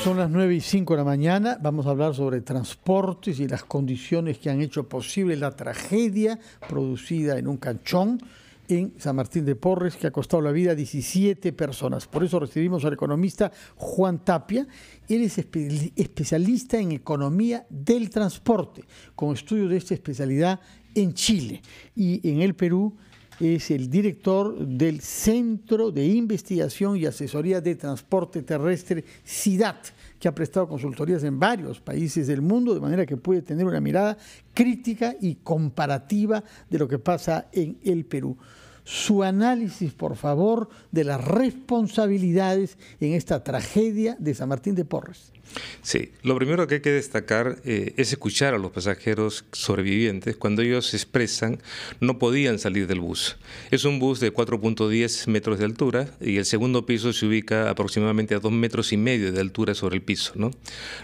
Son las 9:05 de la mañana. Vamos a hablar sobre transportes y las condiciones que han hecho posible la tragedia producida en un canchón en San Martín de Porres, que ha costado la vida a 17 personas. Por eso recibimos al economista Juan Tapia. Él es especialista en economía del transporte, con estudio de esta especialidad en Chile. Y en el Perú es el director del Centro de Investigación y Asesoría de Transporte Terrestre, CIDAT, que ha prestado consultorías en varios países del mundo, de manera que puede tener una mirada crítica y comparativa de lo que pasa en el Perú. Su análisis, por favor, de las responsabilidades en esta tragedia de San Martín de Porres. Sí, lo primero que hay que destacar es escuchar a los pasajeros sobrevivientes cuando ellos expresan no podían salir del bus. Es un bus de 4.10 metros de altura y el segundo piso se ubica aproximadamente a 2,5 metros de altura sobre el piso, ¿no?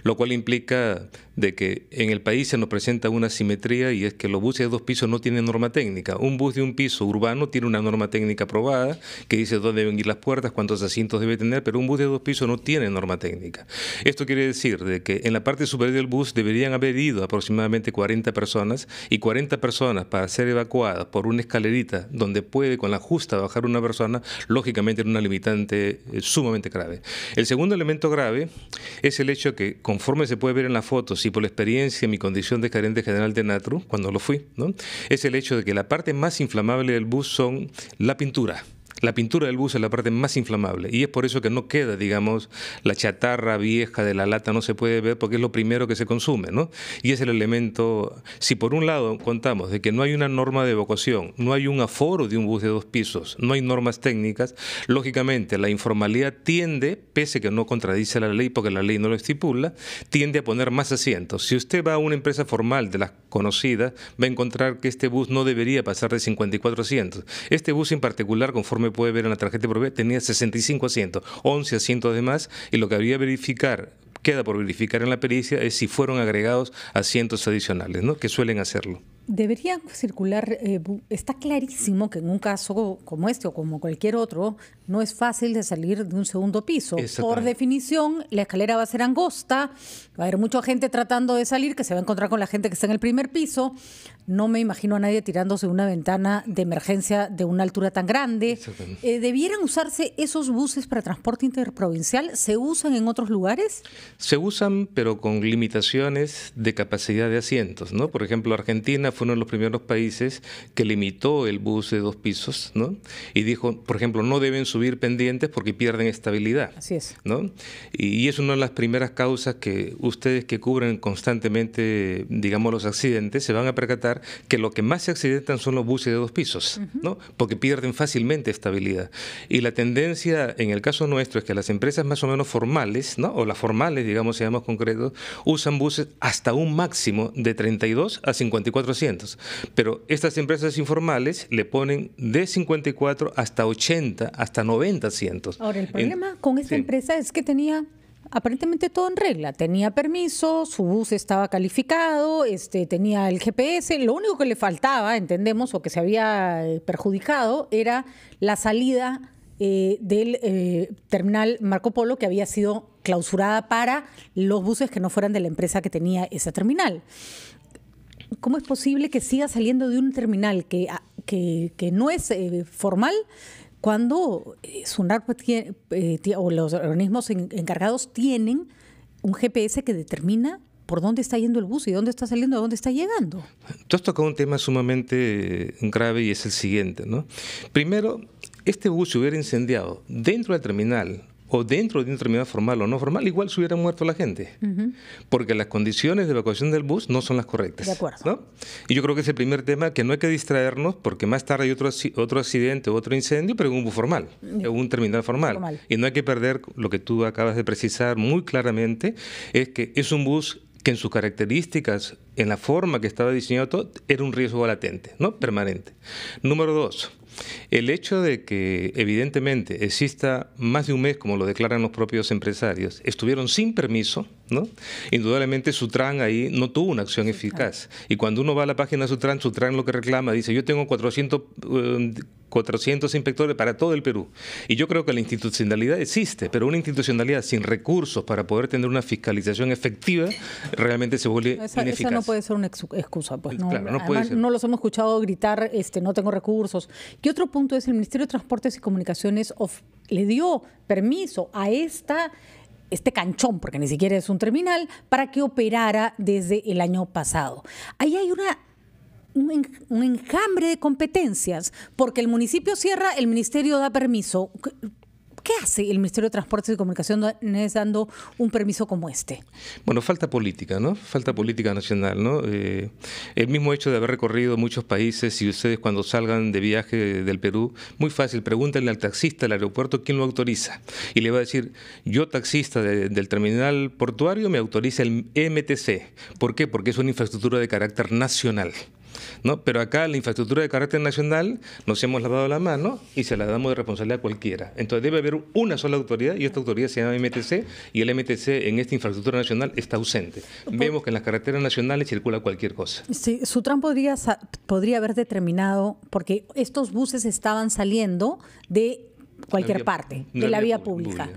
Lo cual implica de que en el país se nos presenta una asimetría, y es que los buses de 2 pisos no tienen norma técnica. Un bus de 1 piso urbano tiene una norma técnica aprobada que dice dónde deben ir las puertas, cuántos asientos debe tener, pero un bus de 2 pisos no tiene norma técnica. Esto quiere decir de que en la parte superior del bus deberían haber ido aproximadamente 40 personas, y 40 personas para ser evacuadas por una escalerita donde puede con la justa bajar una persona, lógicamente era una limitante sumamente grave. El segundo elemento grave es el hecho que, conforme se puede ver en las fotos y por la experiencia en mi condición de gerente general de Natru, cuando lo fui, ¿no?, es el hecho de que la parte más inflamable del bus son la pintura. La pintura del bus es la parte más inflamable, y es por eso que no queda, digamos, la chatarra vieja de la lata, no se puede ver porque es lo primero que se consume, ¿no? Y es el elemento. Si por un lado contamos de que no hay una norma de evacuación, no hay un aforo de un bus de 2 pisos, no hay normas técnicas, lógicamente la informalidad tiende, pese que no contradice la ley porque la ley no lo estipula, tiende a poner más asientos. Si usted va a una empresa formal de las conocidas, va a encontrar que este bus no debería pasar de 54 asientos. Este bus en particular, conforme puede ver en la tarjeta de propiedad, tenía 65 asientos, 11 asientos de más, y lo que habría queda por verificar en la pericia es si fueron agregados asientos adicionales, ¿no?, que suelen hacerlo. Deberían circular, está clarísimo que en un caso como este o como cualquier otro, no es fácil de salir de un segundo piso. Por definición, la escalera va a ser angosta, va a haber mucha gente tratando de salir, que se va a encontrar con la gente que está en el primer piso. No me imagino a nadie tirándose de una ventana de emergencia de una altura tan grande. ¿Debieran usarse esos buses para transporte interprovincial? ¿Se usan en otros lugares? Se usan, pero con limitaciones de capacidad de asientos, ¿no? Por ejemplo, Argentina fue uno de los primeros países que limitó el bus de 2 pisos, ¿no? Y dijo, por ejemplo, no deben subir pendientes porque pierden estabilidad. Así es. ¿No? Y es una de las primeras causas que ustedes que cubren constantemente, digamos, los accidentes, se van a percatar que lo que más se accidentan son los buses de 2 pisos, ¿no? Porque pierden fácilmente estabilidad. Y la tendencia en el caso nuestro es que las empresas más o menos formales, ¿no?, o las formales, digamos, seamos concretos, usan buses hasta un máximo de 32 a 54 asientos. Pero estas empresas informales le ponen de 54 hasta 80, hasta 90 asientos. Ahora, el problema con esta empresa es que tenía aparentemente todo en regla. Tenía permiso, su bus estaba calificado, tenía el GPS. Lo único que le faltaba, entendemos, o que se había perjudicado, era la salida del terminal Marco Polo, que había sido clausurada para los buses que no fueran de la empresa que tenía esa terminal. ¿Cómo es posible que siga saliendo de un terminal que no es formal cuando SUNAR o los organismos encargados tienen un GPS que determina por dónde está yendo el bus y dónde está saliendo, a dónde está llegando? Tú has tocado un tema sumamente grave, y es el siguiente, ¿no? Primero, este bus se hubiera incendiado dentro del terminal o dentro de un terminal formal o no formal, igual se hubiera muerto la gente, porque las condiciones de evacuación del bus no son las correctas. De acuerdo. ¿No? Y yo creo que es el primer tema que no hay que distraernos, porque más tarde hay otro accidente o otro incendio, pero en un bus formal, en un terminal formal. Y no hay que perder lo que tú acabas de precisar muy claramente, es que es un bus que en sus características, en la forma que estaba diseñado todo, era un riesgo latente, ¿no?, permanente. Número 2. El hecho de que evidentemente exista más de un mes, como lo declaran los propios empresarios, estuvieron sin permiso, ¿no? Indudablemente Sutran ahí no tuvo una acción eficaz. Y cuando uno va a la página de Sutran lo que reclama, dice, yo tengo 400 inspectores para todo el Perú. Y yo creo que la institucionalidad existe, pero una institucionalidad sin recursos para poder tener una fiscalización efectiva realmente se vuelve ineficaz. Esa no puede ser una excusa. Pues, ¿no? Claro, no puede ser. No los hemos escuchado gritar, no tengo recursos. Y otro punto es, el Ministerio de Transportes y Comunicaciones le dio permiso a este canchón, porque ni siquiera es un terminal, para que operara desde el año pasado. Ahí hay un enjambre de competencias, porque el municipio cierra, el ministerio da permiso. ¿Qué hace el Ministerio de Transportes y Comunicaciones dando un permiso como este? Bueno, falta política, ¿no? Falta política nacional, ¿no? El mismo hecho de haber recorrido muchos países, y ustedes cuando salgan de viaje del Perú, muy fácil, pregúntenle al taxista del aeropuerto quién lo autoriza. Y le va a decir, yo taxista del terminal portuario me autoriza el MTC. ¿Por qué? Porque es una infraestructura de carácter nacional, ¿no? Pero acá la infraestructura de carácter nacional nos hemos lavado la mano y se la damos de responsabilidad a cualquiera. Entonces debe haber una sola autoridad y esta autoridad se llama MTC, y el MTC en esta infraestructura nacional está ausente. Vemos que en las carreteras nacionales circula cualquier cosa. Sí, Sutran podría haber determinado, porque estos buses estaban saliendo de cualquier parte, de la vía pública.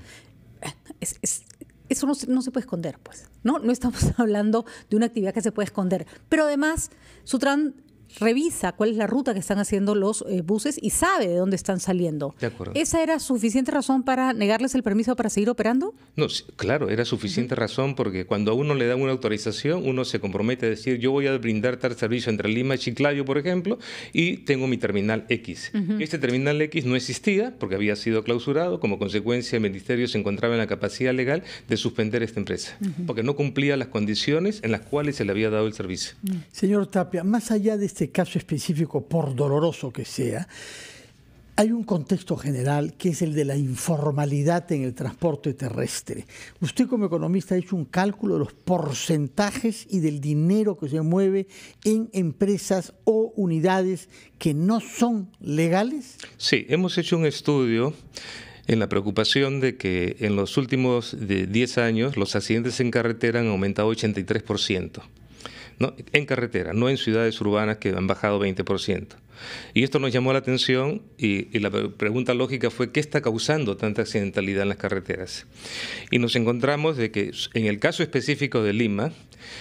Eso no se puede esconder, pues. No estamos hablando de una actividad que se puede esconder. Pero además, Sutran revisa cuál es la ruta que están haciendo los buses y sabe de dónde están saliendo. De acuerdo. ¿Esa era suficiente razón para negarles el permiso para seguir operando? No, claro, era suficiente razón, porque cuando a uno le dan una autorización, uno se compromete a decir, yo voy a brindar tal servicio entre Lima y Chiclayo, por ejemplo, y tengo mi terminal X. Este terminal X no existía porque había sido clausurado. Como consecuencia, el Ministerio se encontraba en la capacidad legal de suspender esta empresa, porque no cumplía las condiciones en las cuales se le había dado el servicio. Señor Tapia, más allá de este caso específico, por doloroso que sea, hay un contexto general que es el de la informalidad en el transporte terrestre. Usted como economista ha hecho un cálculo de los porcentajes y del dinero que se mueve en empresas o unidades que no son legales. Sí, hemos hecho un estudio en la preocupación de que en los últimos 10 años los accidentes en carretera han aumentado 83%. ¿No? En carretera, no en ciudades urbanas, que han bajado 20%. Y esto nos llamó la atención, y la pregunta lógica fue, ¿qué está causando tanta accidentalidad en las carreteras? Y nos encontramos de que en el caso específico de Lima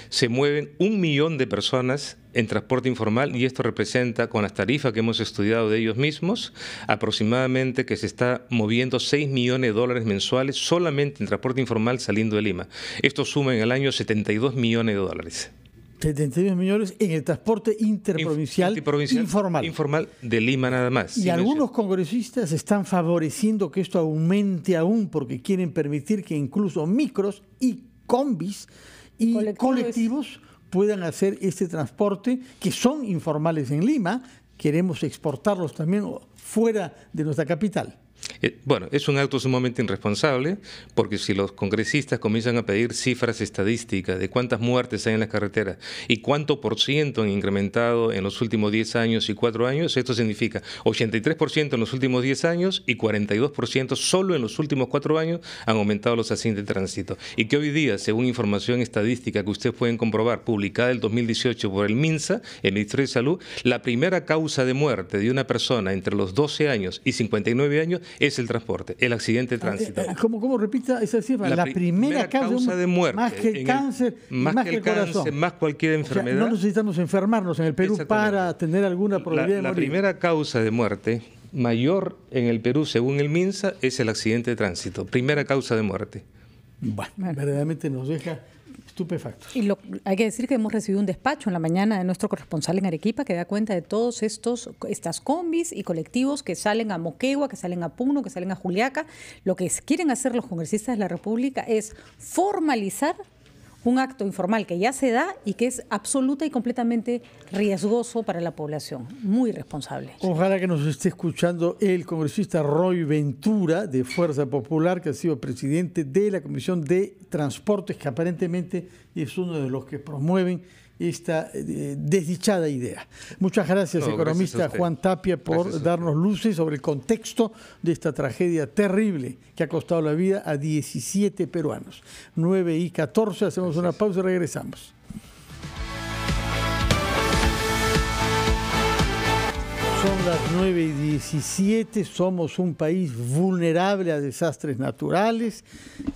se mueven 1 millón de personas en transporte informal, y esto representa, con las tarifas que hemos estudiado de ellos mismos, aproximadamente que se está moviendo $6 millones mensuales solamente en transporte informal saliendo de Lima. Esto suma en el año $72 millones. 72 millones en el transporte interprovincial informal de Lima nada más. Y algunos congresistas están favoreciendo que esto aumente aún, porque quieren permitir que incluso micros y combis y colectivos puedan hacer este transporte, que son informales en Lima. Queremos exportarlos también fuera de nuestra capital. Bueno, es un acto sumamente irresponsable, porque si los congresistas comienzan a pedir cifras estadísticas de cuántas muertes hay en las carreteras y cuánto por ciento han incrementado en los últimos 10 años y 4 años, esto significa 83% en los últimos 10 años y 42% solo en los últimos 4 años han aumentado los accidentes de tránsito. Y que hoy día, según información estadística que ustedes pueden comprobar, publicada en el 2018 por el MINSA, el Ministerio de Salud, la primera causa de muerte de una persona entre los 12 años y 59 años es el transporte, el accidente de tránsito. ¿Cómo repita esa cifra? La primera causa de muerte. Más que el cáncer, más que el corazón. Más cualquier enfermedad. O sea, no necesitamos enfermarnos en el Perú para tener alguna probabilidad de morir. La primera causa de muerte mayor en el Perú, según el MINSA, es el accidente de tránsito. Primera causa de muerte. Bueno, verdaderamente nos deja estupefactos. Y hay que decir que hemos recibido un despacho en la mañana de nuestro corresponsal en Arequipa que da cuenta de todos estas combis y colectivos que salen a Moquegua, que salen a Puno, que salen a Juliaca. Lo que quieren hacer los congresistas de la República es formalizar un acto informal que ya se da y que es absoluta y completamente riesgoso para la población. Muy irresponsable. Ojalá que nos esté escuchando el congresista Roy Ventura, de Fuerza Popular, que ha sido presidente de la Comisión de Transportes, que aparentemente es uno de los que promueven esta desdichada idea. Muchas gracias, economista gracias Juan Tapia, por darnos luces sobre el contexto de esta tragedia terrible que ha costado la vida a 17 peruanos. 9:14, hacemos una pausa y regresamos. Son las 9:17, somos un país vulnerable a desastres naturales,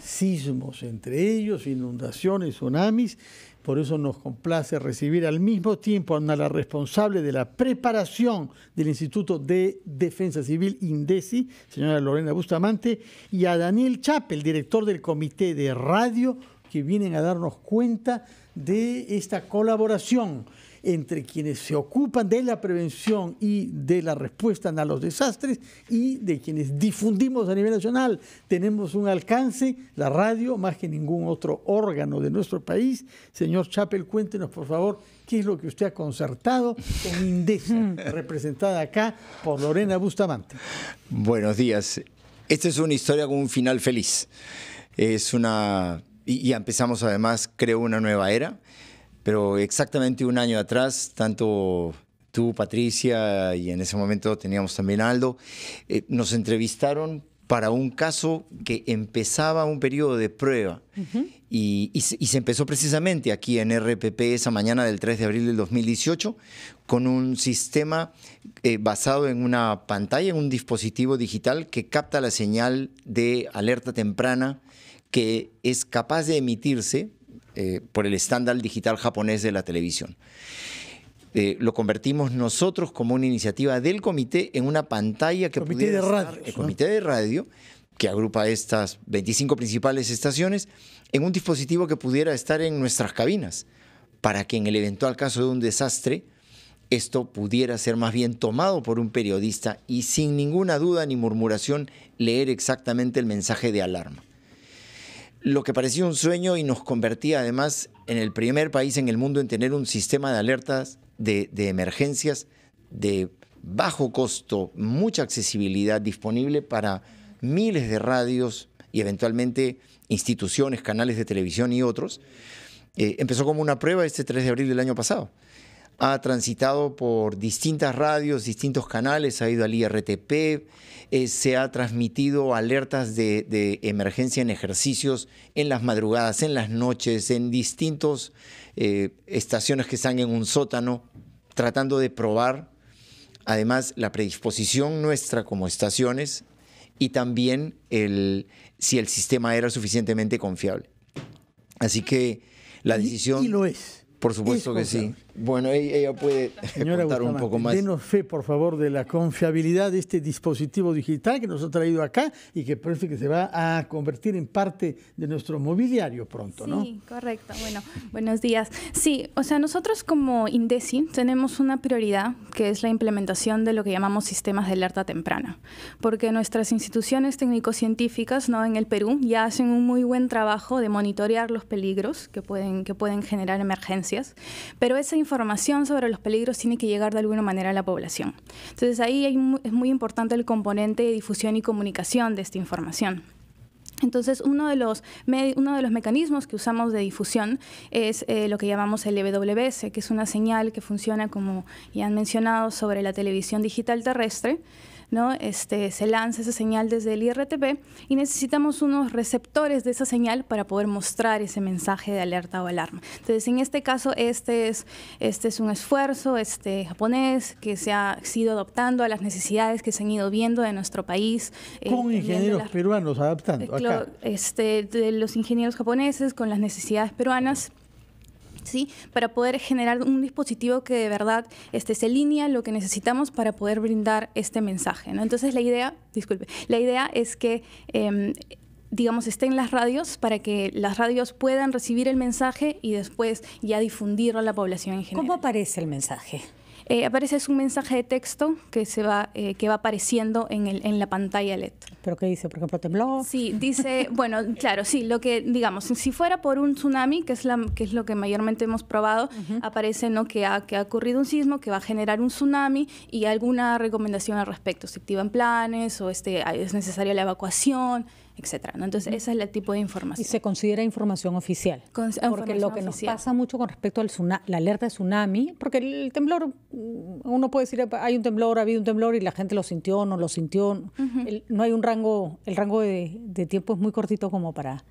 sismos entre ellos, inundaciones, tsunamis. Por eso nos complace recibir al mismo tiempo a la responsable de la preparación del Instituto de Defensa Civil, INDECI, señora Lorena Bustamante, y a Daniel Chappell, director del Comité de Radio, que vienen a darnos cuenta de esta colaboración entre quienes se ocupan de la prevención y de la respuesta a los desastres y de quienes difundimos a nivel nacional. Tenemos un alcance, la radio, más que ningún otro órgano de nuestro país. Señor Chappell, cuéntenos, por favor, qué es lo que usted ha concertado con INDECI, representada acá por Lorena Bustamante. Buenos días. Esta es una historia con un final feliz. Y empezamos además, creo, una nueva era. Pero exactamente un año atrás, tanto tú, Patricia, y en ese momento teníamos también a Aldo, nos entrevistaron para un caso que empezaba un periodo de prueba. Y se empezó precisamente aquí en RPP esa mañana del 3 de abril del 2018 con un sistema basado en una pantalla, en un dispositivo digital que capta la señal de alerta temprana que es capaz de emitirse por el estándar digital japonés de la televisión. Lo convertimos nosotros como una iniciativa del comité en una pantalla que comité de radio, el comité de radio, que agrupa estas 25 principales estaciones, en un dispositivo que pudiera estar en nuestras cabinas, para que en el eventual caso de un desastre, esto pudiera ser más bien tomado por un periodista y sin ninguna duda ni murmuración leer exactamente el mensaje de alarma. Lo que parecía un sueño y nos convertía además en el primer país en el mundo en tener un sistema de alertas de emergencias de bajo costo, mucha accesibilidad disponible para miles de radios y eventualmente instituciones, canales de televisión y otros. Empezó como una prueba este 3 de abril del año pasado. Ha transitado por distintas radios, distintos canales, ha ido al IRTP, se ha transmitido alertas de emergencia en ejercicios, en las madrugadas, en las noches, en distintas estaciones que están en un sótano, tratando de probar, además, la predisposición nuestra como estaciones y también si el sistema era suficientemente confiable. Así que la decisión... Y lo es. Por supuesto que sí. Bueno, ella puede contar un poco más. Denos fe, por favor, de la confiabilidad de este dispositivo digital que nos ha traído acá y que parece que se va a convertir en parte de nuestro mobiliario pronto, ¿no? Sí, correcto. Bueno, buenos días. Sí, o sea, nosotros como INDECI tenemos una prioridad que es la implementación de lo que llamamos sistemas de alerta temprana, porque nuestras instituciones técnico-científicas, ¿no?, en el Perú ya hacen un muy buen trabajo de monitorear los peligros que pueden generar emergencias, pero esa información sobre los peligros tiene que llegar de alguna manera a la población. Entonces ahí es muy importante el componente de difusión y comunicación de esta información. Entonces, uno de los mecanismos que usamos de difusión es lo que llamamos el EWS, que es una señal que funciona, como ya han mencionado, sobre la televisión digital terrestre, ¿no? Se lanza esa señal desde el IRTP y necesitamos unos receptores de esa señal para poder mostrar ese mensaje de alerta o alarma. Entonces, en este caso, este es un esfuerzo japonés que se ha ido adaptando a las necesidades que se han ido viendo de nuestro país. Con ingenieros peruanos adaptando acá. De los ingenieros japoneses con las necesidades peruanas. ¿Sí? Para poder generar un dispositivo que de verdad se alinea a lo que necesitamos para poder brindar este mensaje, ¿no? Entonces la idea es que digamos, esté en las radios para que las radios puedan recibir el mensaje y después ya difundirlo a la población en general. ¿Cómo aparece el mensaje? Es un mensaje de texto que va apareciendo en la pantalla LED. ¿Pero qué dice? Por ejemplo, ¿tembló? Sí, dice, bueno, claro, sí, lo que, digamos, si fuera por un tsunami, que es lo que mayormente hemos probado, aparece, ¿no?, que ha ocurrido un sismo, que va a generar un tsunami y alguna recomendación al respecto. Se activan planes o es necesaria la evacuación, etcétera, ¿no? Entonces, ese es el tipo de información. Y se considera información oficial. Porque lo que nos pasa mucho con respecto al la alerta de tsunami, porque el temblor, uno puede decir, hay un temblor, ha habido un temblor y la gente lo sintió, no lo sintió. No hay un rango, el rango de tiempo es muy cortito como para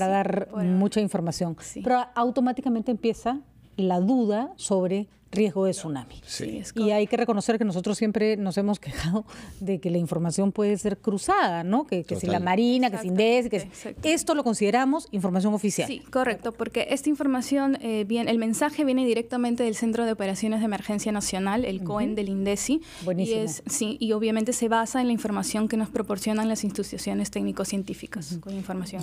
dar mucha información. Sí. Pero automáticamente empieza la duda sobre riesgo de tsunami. Sí. Y hay que reconocer que nosotros siempre nos hemos quejado de que la información puede ser cruzada, ¿no? Que si la Marina, que si INDECI, esto lo consideramos información oficial. Sí, correcto, porque esta información, el mensaje viene directamente del Centro de Operaciones de Emergencia Nacional, el COEN del INDECI. Buenísimo. Y obviamente se basa en la información que nos proporcionan las instituciones técnico-científicas, con información.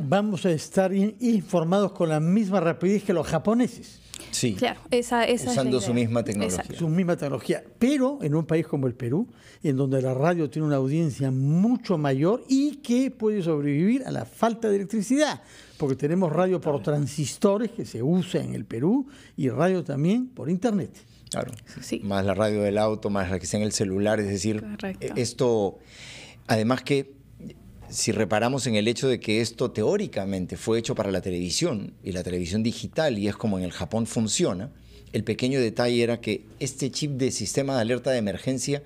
Vamos a estar informados con la misma rapidez que los japoneses. Sí, claro, esa usando su misma tecnología. Exacto. Su misma tecnología, pero en un país como el Perú, en donde la radio tiene una audiencia mucho mayor y que puede sobrevivir a la falta de electricidad, porque tenemos radio por transistores que se usa en el Perú y radio también por internet. Claro, sí. Más la radio del auto, más la que está en el celular, es decir, esto, además que si reparamos en el hecho de que esto teóricamente fue hecho para la televisión y la televisión digital y es como en el Japón funciona, el pequeño detalle era que este chip de sistema de alerta de emergencia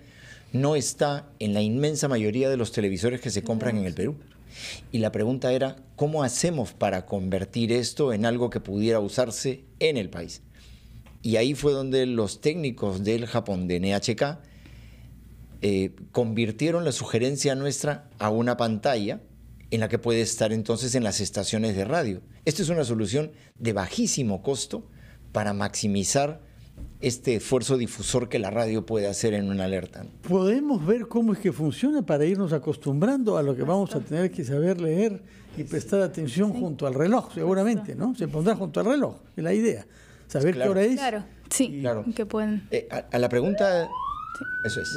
no está en la inmensa mayoría de los televisores que se compran en el Perú. Y la pregunta era, ¿cómo hacemos para convertir esto en algo que pudiera usarse en el país? Y ahí fue donde los técnicos del Japón, de NHK, convirtieron la sugerencia nuestra a una pantalla en la que puede estar entonces en las estaciones de radio. Esta es una solución de bajísimo costo para maximizar este esfuerzo difusor que la radio puede hacer en una alerta. Podemos ver cómo es que funciona para irnos acostumbrando a lo que vamos a tener que saber leer y prestar atención junto al reloj, seguramente, ¿no? Se pondrá junto al reloj, es la idea. Saber qué hora es. Claro, sí, claro. Que pueden... a la pregunta... Eso es.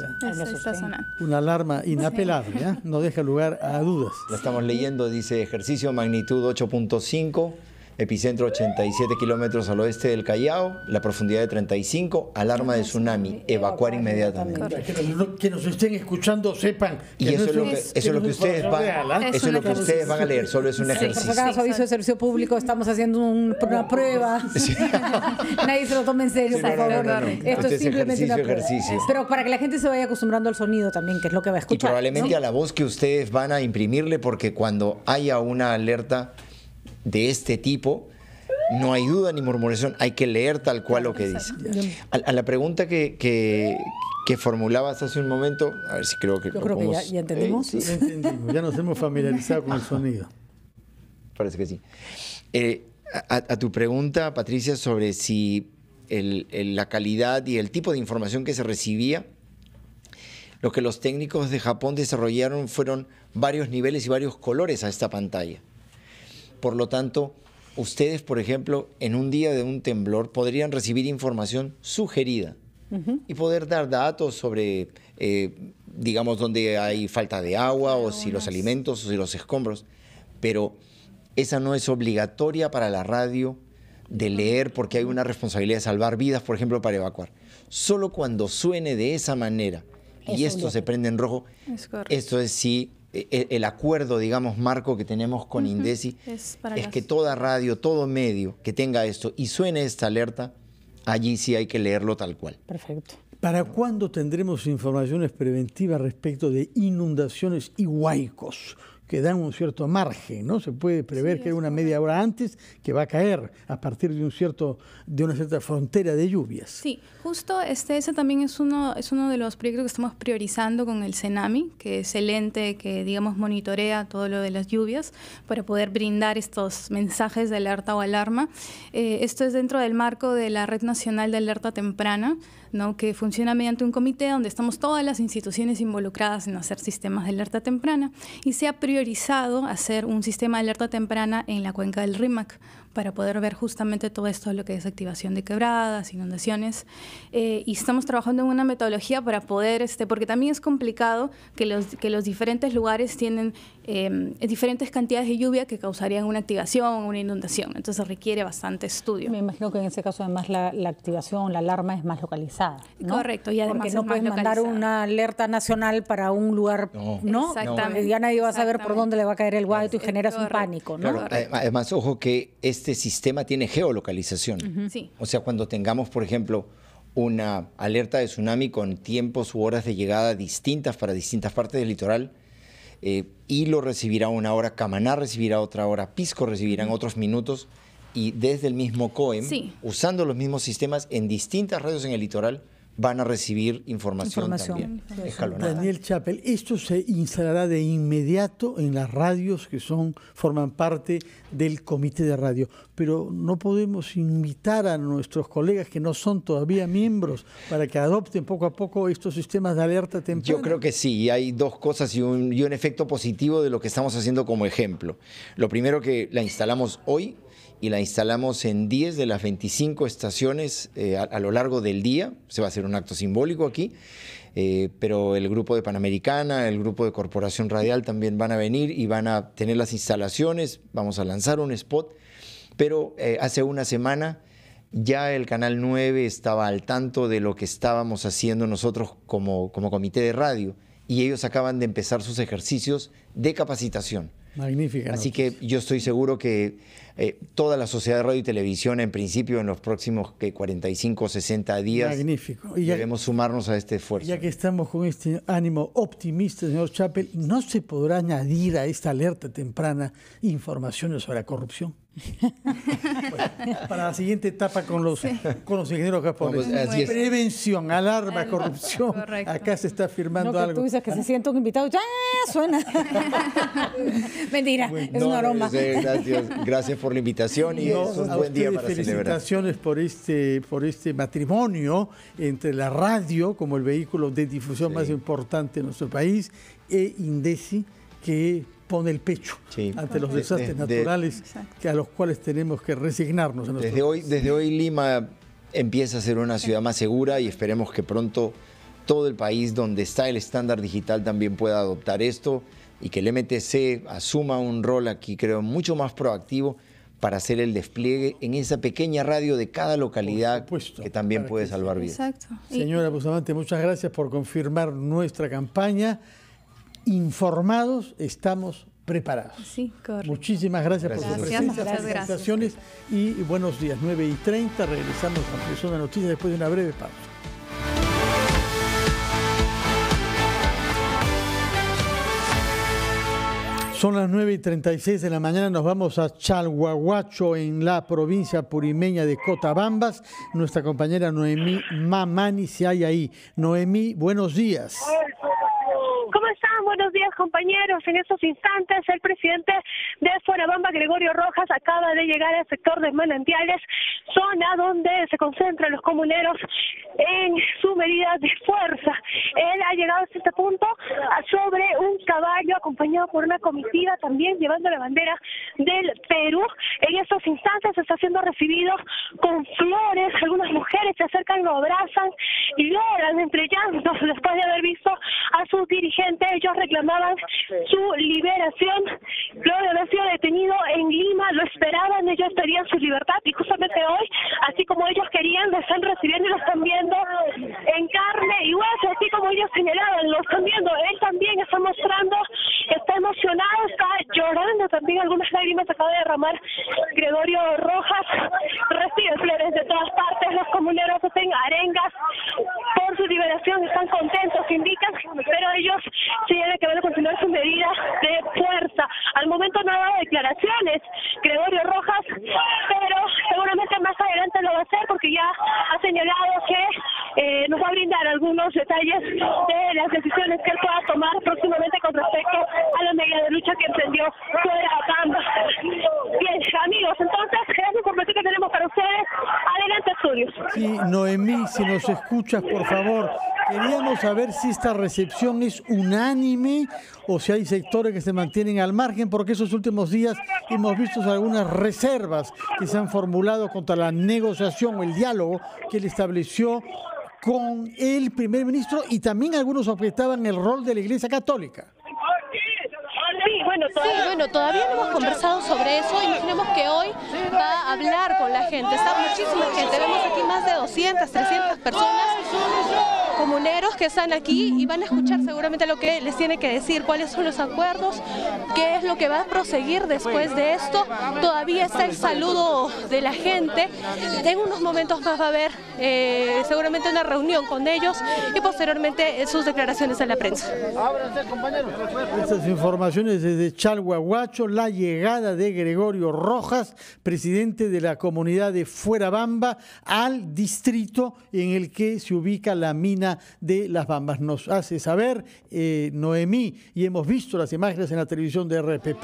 Está sonando. Una alarma inapelable, ¿eh? No deja lugar a dudas. La estamos leyendo, dice ejercicio magnitud 8.5, epicentro 87 kilómetros al oeste del Callao, la profundidad de 35, alarma de tsunami, evacuar inmediatamente. Que nos estén escuchando sepan. Y eso es lo que ustedes van a leer, solo es un ejercicio. Por acaso, aviso de servicio público, estamos haciendo una prueba. Sí. Nadie se lo tome en serio, por favor. No. Esto es simplemente una prueba. Pero para que la gente se vaya acostumbrando al sonido también, que es lo que va a escuchar. Y probablemente a la voz que ustedes van a imprimirle, porque cuando haya una alerta de este tipo, no hay duda ni murmuración, hay que leer tal cual lo que dice. A la pregunta que formulabas hace un momento, a ver si creo que Yo creo que ya entendimos. Sí. Ya entendimos, ya nos hemos familiarizado con el sonido. Parece que sí. A tu pregunta, Patricia, sobre si la calidad y el tipo de información que se recibía, lo que los técnicos de Japón desarrollaron fueron varios niveles y varios colores a esta pantalla. Por lo tanto, ustedes, por ejemplo, en un día de un temblor podrían recibir información sugerida y poder dar datos sobre, digamos, dónde hay falta de agua o si los alimentos o si los escombros. Pero esa no es obligatoria para la radio de leer porque hay una responsabilidad de salvar vidas, por ejemplo, para evacuar. Solo cuando suene de esa manera y esto se prende en rojo, esto es sí... El acuerdo, digamos, marco que tenemos con INDECI es que toda radio, todo medio que tenga esto y suene esta alerta, allí sí hay que leerlo tal cual. Perfecto. ¿Para cuándo tendremos informaciones preventivas respecto de inundaciones y huaicos que dan un cierto margen, ¿no? Se puede prever que hay una media hora antes que va a caer a partir de una cierta frontera de lluvias. Sí, justo ese también es uno de los proyectos que estamos priorizando con el CENAMI, que es el ente que, digamos, monitorea todo lo de las lluvias para poder brindar estos mensajes de alerta o alarma. Esto es dentro del marco de la Red Nacional de Alerta Temprana, ¿no? Que funciona mediante un comité donde estamos todas las instituciones involucradas en hacer sistemas de alerta temprana y se ha priorizado hacer un sistema de alerta temprana en la cuenca del Rímac, para poder ver justamente todo esto, lo que es activación de quebradas, inundaciones. Y estamos trabajando en una metodología para poder, porque también es complicado que los diferentes lugares tienen diferentes cantidades de lluvia que causarían una activación, una inundación. Entonces requiere bastante estudio. Me imagino que en ese caso además la activación, la alarma es más localizada, ¿no? Correcto, y además porque no puedes mandar una alerta nacional para un lugar, ¿no? Exactamente. Ya nadie va a saber por dónde le va a caer el guayo y generas un pánico, ¿no? Claro, además, ojo que este sistema tiene geolocalización. Sí. O sea, cuando tengamos, por ejemplo, una alerta de tsunami con tiempos u horas de llegada distintas para distintas partes del litoral, Hilo recibirá una hora, Camaná recibirá otra hora, Pisco recibirán otros minutos, y desde el mismo COEM, usando los mismos sistemas en distintas radios en el litoral, van a recibir información también escalonada. Daniel Chappell, esto se instalará de inmediato en las radios que forman parte del comité de radio, pero no podemos invitar a nuestros colegas que no son todavía miembros para que adopten poco a poco estos sistemas de alerta temprana. Yo creo que sí, hay dos cosas y un efecto positivo de lo que estamos haciendo como ejemplo. Lo primero, que la instalamos hoy, y la instalamos en 10 de las 25 estaciones a lo largo del día. Se va a hacer un acto simbólico aquí, pero el grupo de Panamericana, el grupo de Corporación Radial también van a venir y van a tener las instalaciones. Vamos a lanzar un spot, pero hace una semana ya el Canal 9 estaba al tanto de lo que estábamos haciendo nosotros como comité de radio, y ellos acaban de empezar sus ejercicios de capacitación. Magnífica. Así que yo estoy seguro que toda la sociedad de radio y televisión, en principio, en los próximos 45 o 60 días, debemos sumarnos a este esfuerzo. Ya que estamos con este ánimo optimista, señor Chappell, ¿no se podrá añadir a esta alerta temprana informaciones sobre la corrupción? Bueno, para la siguiente etapa con los ingenieros japoneses. Prevención, alarma, corrupción. Correcto. Acá se está firmando que algo. Tú dices que se siente un invitado, ya suena. Mentira, es una broma. Gracias por la invitación y es un buen día para celebrar. Felicitaciones por este matrimonio entre la radio como el vehículo de difusión más importante en nuestro país e INDECI, que pone el pecho ante los desastres naturales a los cuales tenemos que resignarnos. Desde hoy Lima empieza a ser una ciudad más segura, y esperemos que pronto todo el país donde está el estándar digital también pueda adoptar esto, y que el MTC asuma un rol aquí, creo, mucho más proactivo para hacer el despliegue en esa pequeña radio de cada localidad, que también puede salvar vidas. Exacto. Señora Bustamante, muchas gracias por confirmar nuestra campaña. Informados, estamos preparados. Sí, correcto. Muchísimas gracias por su presencia, felicitaciones y buenos días. 9:30, regresamos a Ampliación de Noticias después de una breve pausa. Son las 9:36 de la mañana, nos vamos a Chalhuahuacho, en la provincia purimeña de Cotabambas. Nuestra compañera Noemí Mamani se halla ahí. Noemí, buenos días. ¿Cómo están? Buenos días, compañeros. En estos instantes, el presidente de Fuerabamba, Gregorio Rojas, acaba de llegar al sector de Manantiales, zona donde se concentran los comuneros en su medida de fuerza. Él ha llegado hasta este punto sobre un caballo, acompañado por una comitiva, también llevando la bandera del Perú. En estos instantes está siendo recibido con flores. Algunas mujeres se acercan, lo abrazan y lloran entre llantos después de haber visto a su dirigente. Ellos reclamaban su liberación luego de haber sido detenido en Lima. Lo esperaban, ellos pedían su libertad, y justamente hoy, así como ellos querían, lo están recibiendo y lo están viendo en carne y hueso, así como ellos señalaban, lo están viendo. Él también está mostrando, está emocionado, está llorando también, algunas lágrimas acaba de derramar Gregorio Rojas. Recibe flores de todas partes, los comuneros hacen arengas por su liberación, están contentos, indican, pero ellos señalan que van a continuar su medida de fuerza. Al momento no ha dado declaraciones Gregorio Rojas, pero seguramente más adelante lo va a hacer, porque ya ha señalado que nos va a brindar algunos detalles de las decisiones que él pueda tomar próximamente con respecto a la medida de lucha que emprendió Fuerabamba. Bien, amigos, entonces, es la información que tenemos para ustedes. Adelante, estudios. Sí, Noemí, si nos escuchas, por favor, Queríamos saber si esta recepción es unánime o si hay sectores que se mantienen al margen, porque esos últimos días hemos visto algunas reservas que se han formulado contra la negociación o el diálogo que él estableció con el primer ministro, y también algunos objetaban el rol de la Iglesia Católica. Bueno, todavía no hemos conversado sobre eso. Imaginemos que hoy va a hablar con la gente. Está muchísima gente. Vemos aquí más de 200, 300 personas, comuneros que están aquí y van a escuchar seguramente lo que les tiene que decir, cuáles son los acuerdos, qué es lo que va a proseguir después de esto. Todavía está el saludo de la gente. En unos momentos más va a haber seguramente una reunión con ellos y posteriormente sus declaraciones a la prensa. Estas informaciones desde Chalhuahuacho, la llegada de Gregorio Rojas, presidente de la comunidad de Fuerabamba, al distrito en el que se ubica la mina de Las Bambas. Nos hace saber Noemí, y hemos visto las imágenes en la televisión de RPP,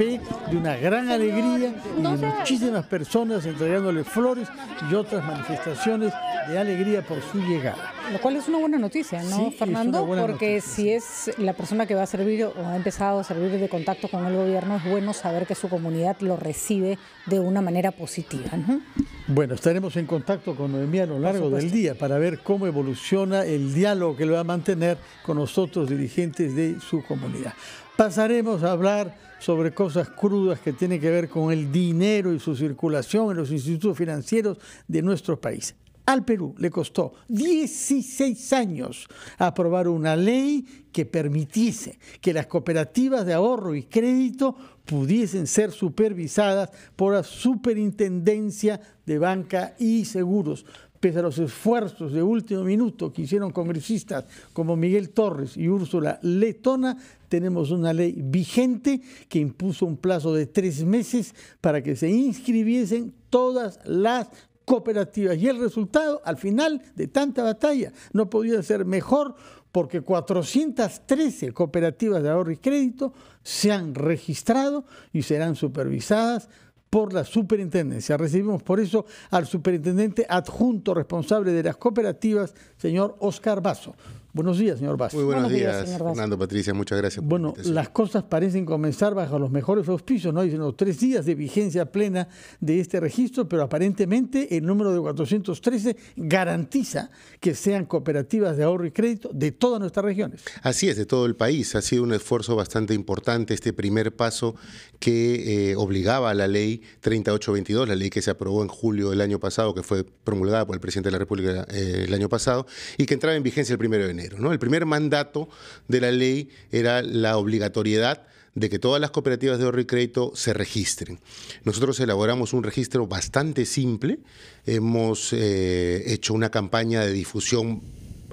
de una gran alegría y de muchísimas personas entregándole flores y otras manifestaciones de alegría por su llegada. Lo cual es una buena noticia, ¿no, Sí, Fernando? Porque noticia, si es la persona que va a servir o ha empezado a servir de contacto con el gobierno, es bueno saber que su comunidad lo recibe de una manera positiva, ¿no? Bueno, estaremos en contacto con Noemí a lo largo del día para ver cómo evoluciona el diálogo que lo va a mantener con nosotros, dirigentes de su comunidad. Pasaremos a hablar sobre cosas crudas que tienen que ver con el dinero y su circulación en los institutos financieros de nuestro país. Al Perú le costó 16 años aprobar una ley que permitiese que las cooperativas de ahorro y crédito pudiesen ser supervisadas por la Superintendencia de Banca y Seguros. Pese a los esfuerzos de último minuto que hicieron congresistas como Miguel Torres y Úrsula Letona, tenemos una ley vigente que impuso un plazo de 3 meses para que se inscribiesen todas las cooperativas. Y el resultado, al final de tanta batalla, no podía ser mejor, porque 413 cooperativas de ahorro y crédito se han registrado y serán supervisadas por la superintendencia. Recibimos por eso al superintendente adjunto responsable de las cooperativas, señor Oscar Basso. Buenos días, señor Basso. Muy buenos días, señor Basso. Fernando, Patricia, muchas gracias por la invitación. Las cosas parecen comenzar bajo los mejores auspicios, ¿no? Dicen los 3 días de vigencia plena de este registro, pero aparentemente el número de 413 garantiza que sean cooperativas de ahorro y crédito de todas nuestras regiones. Así es, de todo el país. Ha sido un esfuerzo bastante importante este primer paso que obligaba a la ley 3822, la ley que se aprobó en julio del año pasado, que fue promulgada por el presidente de la República el año pasado, y que entraba en vigencia el 1 de enero. ¿No? El primer mandato de la ley era la obligatoriedad de que todas las cooperativas de ahorro y crédito se registren. Nosotros elaboramos un registro bastante simple, hemos hecho una campaña de difusión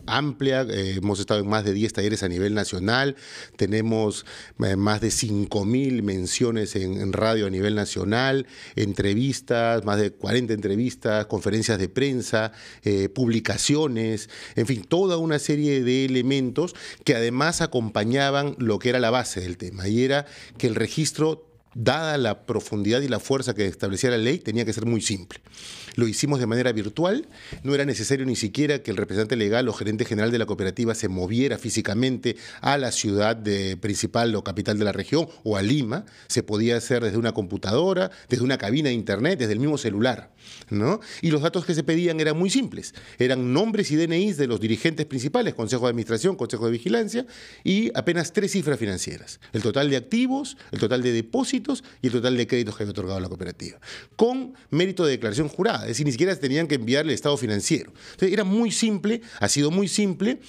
amplia, hemos estado en más de 10 talleres a nivel nacional, tenemos más de 5.000 menciones en radio a nivel nacional, entrevistas, más de 40 entrevistas, conferencias de prensa, publicaciones, en fin, toda una serie de elementos que además acompañaban lo que era la base del tema, y era que el registro, dada la profundidad y la fuerza que establecía la ley, tenía que ser muy simple. Lo hicimos de manera virtual, no era necesario ni siquiera que el representante legal o gerente general de la cooperativa se moviera físicamente a la ciudad principal o capital de la región o a Lima, se podía hacer desde una computadora, desde una cabina de internet, desde el mismo celular, ¿no? Y los datos que se pedían eran muy simples, eran nombres y DNIs de los dirigentes principales, Consejo de Administración, Consejo de Vigilancia, y apenas 3 cifras financieras, el total de activos, el total de depósitos y el total de créditos que había otorgado la cooperativa, con mérito de declaración jurada. Es decir, ni siquiera tenían que enviarle el estado financiero. Entonces, era muy simple, ha sido muy simple.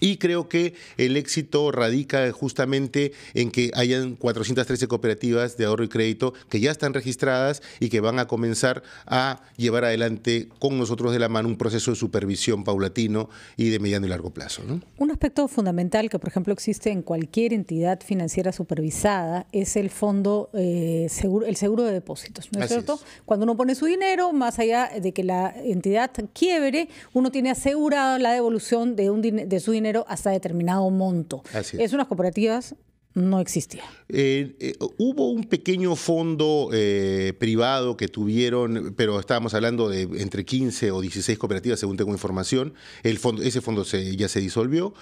Y creo que el éxito radica justamente en que hayan 413 cooperativas de ahorro y crédito que ya están registradas y que van a comenzar a llevar adelante con nosotros de la mano un proceso de supervisión paulatino y de mediano y largo plazo, ¿no? Un aspecto fundamental que, por ejemplo, existe en cualquier entidad financiera supervisada es el fondo, el seguro de depósitos, ¿no es cierto? Cuando uno pone su dinero, más allá de que la entidad quiebre, uno tiene asegurada la devolución de su dinero hasta determinado monto. Así es. Unas cooperativas no existía. Hubo un pequeño fondo privado que tuvieron, pero estábamos hablando de entre 15 o 16 cooperativas, según tengo información. Ese fondo ya se disolvió,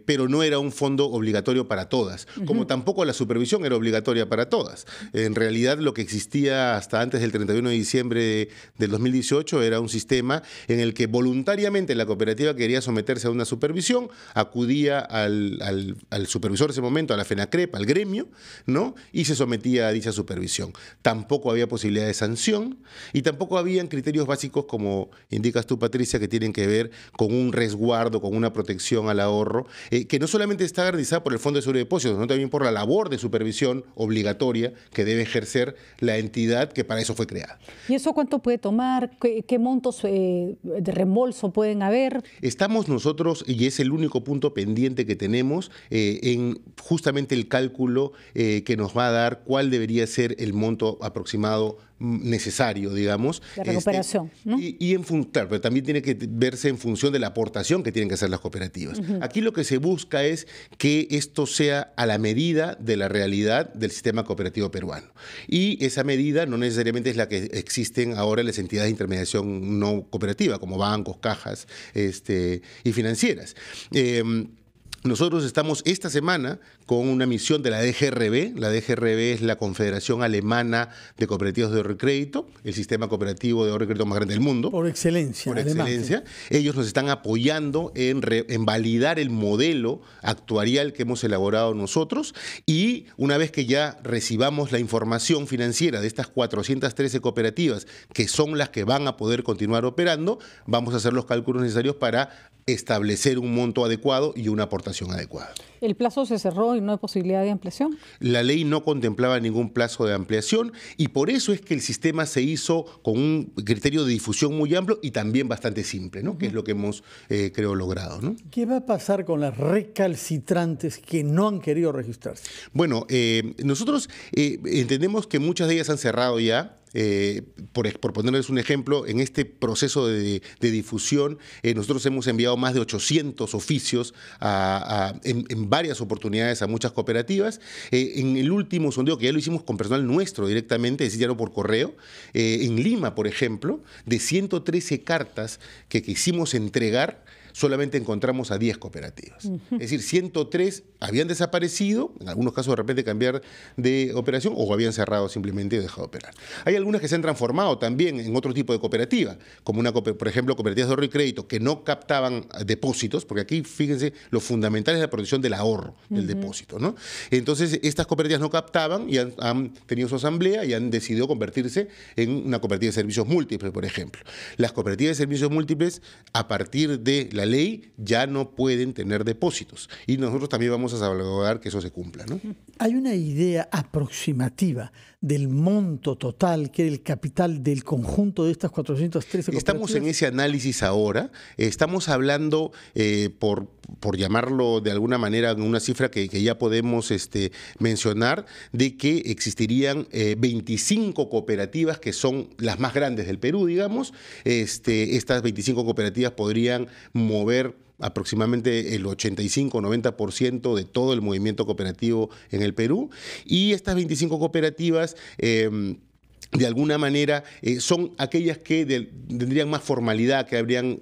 pero no era un fondo obligatorio para todas, como tampoco la supervisión era obligatoria para todas. En realidad, lo que existía hasta antes del 31 de diciembre del 2018 era un sistema en el que voluntariamente la cooperativa quería someterse a una supervisión, acudía al supervisor de ese momento, a la FENACREP, al gremio, ¿no? Y se sometía a dicha supervisión. Tampoco había posibilidad de sanción y tampoco habían criterios básicos, como indicas tú, Patricia, que tienen que ver con un resguardo, con una protección al ahorro, que no solamente está garantizada por el Fondo de Seguro de Depósitos, sino también por la labor de supervisión obligatoria que debe ejercer la entidad que para eso fue creada. ¿Y eso cuánto puede tomar? ¿Qué montos de reembolso pueden haber? Estamos nosotros, y es el único punto pendiente que tenemos, en justamente el cálculo que nos va a dar cuál debería ser el monto aproximado necesario, digamos. De recuperación, ¿no? Claro, pero también tiene que verse en función de la aportación que tienen que hacer las cooperativas. Aquí lo que se busca es que esto sea a la medida de la realidad del sistema cooperativo peruano. Y esa medida no necesariamente es la que existen ahora en las entidades de intermediación no cooperativa, como bancos, cajas y financieras. Nosotros estamos esta semana con una misión de la DGRB. La DGRB es la Confederación Alemana de Cooperativas de Ahorro y Crédito, el sistema cooperativo de ahorro y crédito más grande del mundo. Por excelencia. Por excelencia. Ellos nos están apoyando en validar el modelo actuarial que hemos elaborado nosotros, y una vez que ya recibamos la información financiera de estas 413 cooperativas, que son las que van a poder continuar operando, vamos a hacer los cálculos necesarios para establecer un monto adecuado y una aportación adecuada. ¿El plazo se cerró y no hay posibilidad de ampliación? La ley no contemplaba ningún plazo de ampliación y por eso es que el sistema se hizo con un criterio de difusión muy amplio y también bastante simple, ¿no? Que es lo que hemos, creo, logrado, ¿no? ¿Qué va a pasar con las recalcitrantes que no han querido registrarse? Bueno, nosotros entendemos que muchas de ellas han cerrado ya. Por ponerles un ejemplo, en este proceso de difusión, nosotros hemos enviado más de 800 oficios en varias oportunidades a muchas cooperativas. En el último sondeo, que ya lo hicimos con personal nuestro directamente, es decir, ya no por correo, en Lima, por ejemplo, de 113 cartas que quisimos entregar, solamente encontramos a 10 cooperativas. Es decir, 103 habían desaparecido, en algunos casos de repente cambiar de operación, o habían cerrado simplemente y dejado de operar. Hay algunas que se han transformado también en otro tipo de cooperativa, como por ejemplo, cooperativas de ahorro y crédito que no captaban depósitos, porque aquí, fíjense, lo fundamental es la protección del ahorro, del depósito, ¿no? Entonces, estas cooperativas no captaban y han tenido su asamblea y han decidido convertirse en una cooperativa de servicios múltiples, por ejemplo. Las cooperativas de servicios múltiples, a partir de la ley, ya no pueden tener depósitos. Y nosotros también vamos a salvaguardar que eso se cumpla, ¿no? ¿Hay una idea aproximativa del monto total, que es el capital del conjunto de estas 413 cooperativas? Estamos en ese análisis ahora. Estamos hablando, por llamarlo de alguna manera, una cifra que ya podemos mencionar, de que existirían 25 cooperativas que son las más grandes del Perú, digamos. Estas 25 cooperativas podrían mover aproximadamente el 85-90% de todo el movimiento cooperativo en el Perú. Y estas 25 cooperativas, de alguna manera, son aquellas que tendrían más formalidad, que habrían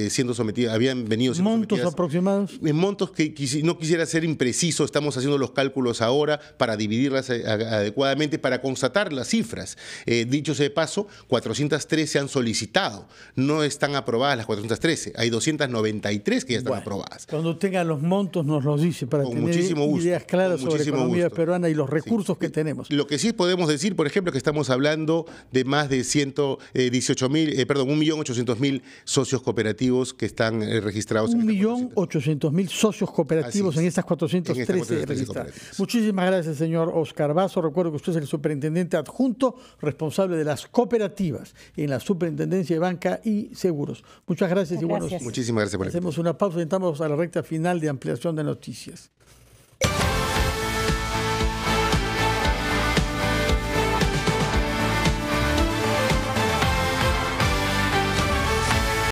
siendo sometidas, habían venido siendo ¿montos aproximados? En montos que no quisiera ser impreciso, estamos haciendo los cálculos ahora para dividirlas adecuadamente, para constatar las cifras. Dicho sea de paso, 413 han solicitado, no están aprobadas las 413, hay 293 que ya están aprobadas. Cuando tengan los montos nos los dice, para tener ideas claras sobre la economía peruana y los recursos que tenemos. Lo que sí podemos decir, por ejemplo, que estamos hablando de más de 1.800.000 socios cooperativos que están registrados. 1.800.000 socios cooperativos en estas 413 registradas. Muchísimas gracias, señor Oscar Basso. Recuerdo que usted es el superintendente adjunto responsable de las cooperativas en la Superintendencia de Banca y Seguros. Muchas gracias. Muchísimas gracias por la invitación. Hacemos una pausa y entramos a la recta final de ampliación de noticias.